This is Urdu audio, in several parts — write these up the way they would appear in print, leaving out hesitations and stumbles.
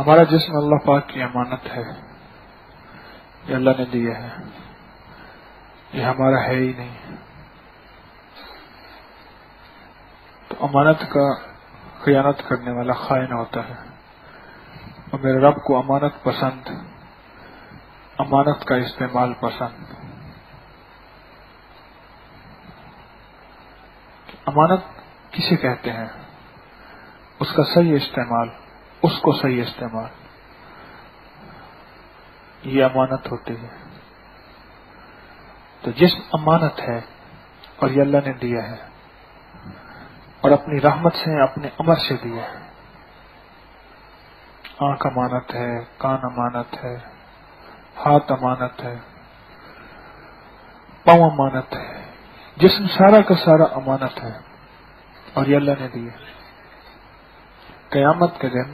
ہمارا جسم اللہ پاک کی امانت ہے، یہ اللہ نے دیا ہے، یہ ہمارا ہے ہی نہیں۔ تو امانت کا خیانت کرنے والا خائن ہوتا ہے، اور میرے رب کو امانت پسند، امانت کا استعمال پسند۔ امانت کسے کہتے ہیں؟ اس کا صحیح استعمال، اس کو صحیح استعمال، یہ امانت ہوتی ہے۔ تو جسم امانت ہے اور یہ اللہ نے دیا ہے، اور اپنی رحمت سے، اپنے امر سے دیا ہے۔ آنکھ امانت ہے، کان امانت ہے، ہاتھ امانت ہے، پاؤں امانت ہے، جسم سارا کا سارا امانت ہے، اور یہ اللہ نے دیا۔ قیامت کے دن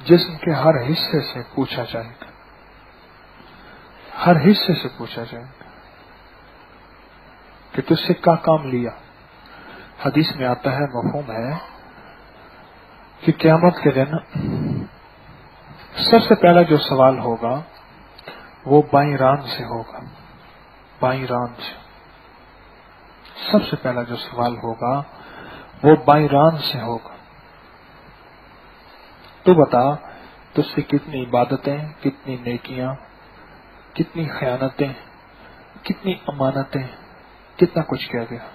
جسم کے ہر حصے سے پوچھا جائے گا، ہر حصے سے پوچھا جائے گا کہ تجھ سے کیا کام لیا۔ حدیث میں آتا ہے، مفہوم ہے کہ قیامت کے دن سب سے پہلا جو سوال ہوگا وہ بائیں ران سے ہوگا، بائیں ران سے۔ سب سے پہلا جو سوال ہوگا وہ بائیں ران سے ہوگا۔ تو بتا، تجھ سے کتنی عبادتیں، کتنی نیکیاں، کتنی خیانتیں، کتنی امانتیں، کتنا کچھ کیا گیا۔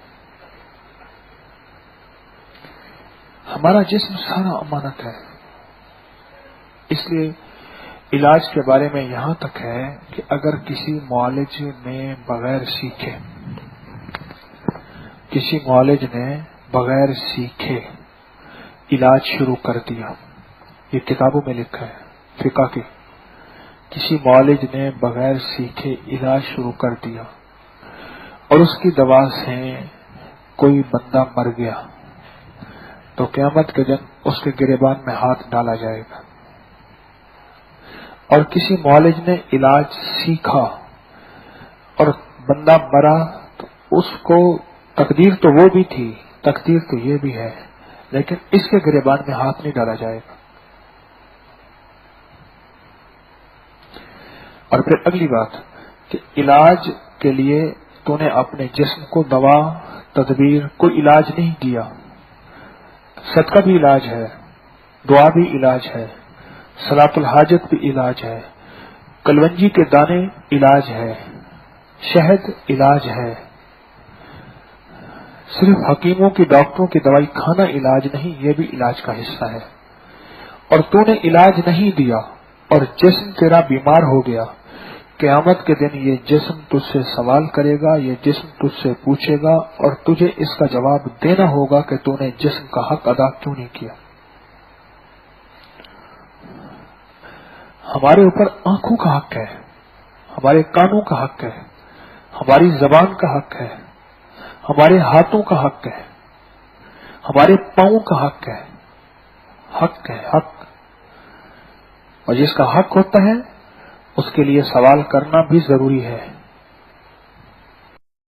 ہمارا جسم سارا امانت ہے۔ اس لیے علاج کے بارے میں یہاں تک ہے کہ اگر کسی معالج نے بغیر سیکھے، کسی معالج نے بغیر سیکھے علاج شروع کر دیا، یہ کتابوں میں لکھا ہے فقہ کی، کسی معالج نے بغیر سیکھے علاج شروع کر دیا اور اس کی دوا سے کوئی بندہ مر گیا، تو قیامت کے دن اس کے گریبان میں ہاتھ ڈالا جائے گا۔ اور کسی معالج نے علاج سیکھا اور بندہ مرا، تو اس کو تقدیر تو وہ بھی تھی، تقدیر تو یہ بھی ہے، لیکن اس کے گریبان میں ہاتھ نہیں ڈالا جائے گا۔ اور پھر اگلی بات کہ علاج کے لیے تو نے اپنے جسم کو دوا، تدبیر، کوئی علاج نہیں دیا۔ صدقہ بھی علاج ہے، دعا بھی علاج ہے، صلاۃ الحاجت بھی علاج ہے، کلونجی کے دانے علاج ہے، شہد علاج ہے۔ صرف حکیموں کی، ڈاکٹروں کی دوائی کھانا علاج نہیں، یہ بھی علاج کا حصہ ہے۔ اور تو نے علاج نہیں دیا اور جسم تیرا بیمار ہو گیا، قیامت کے دن یہ جسم تجھ سے سوال کرے گا، یہ جسم تجھ سے پوچھے گا، اور تجھے اس کا جواب دینا ہوگا کہ تو نے جسم کا حق ادا کیوں نہیں کیا۔ ہمارے اوپر آنکھوں کا حق ہے، ہمارے کانوں کا حق ہے، ہماری زبان کا حق ہے، ہمارے ہاتھوں کا حق ہے، ہمارے پاؤں کا حق ہے، حق ہے، حق۔ اور جس کا حق ہوتا ہے اس کے لیے سوال کرنا بھی ضروری ہے۔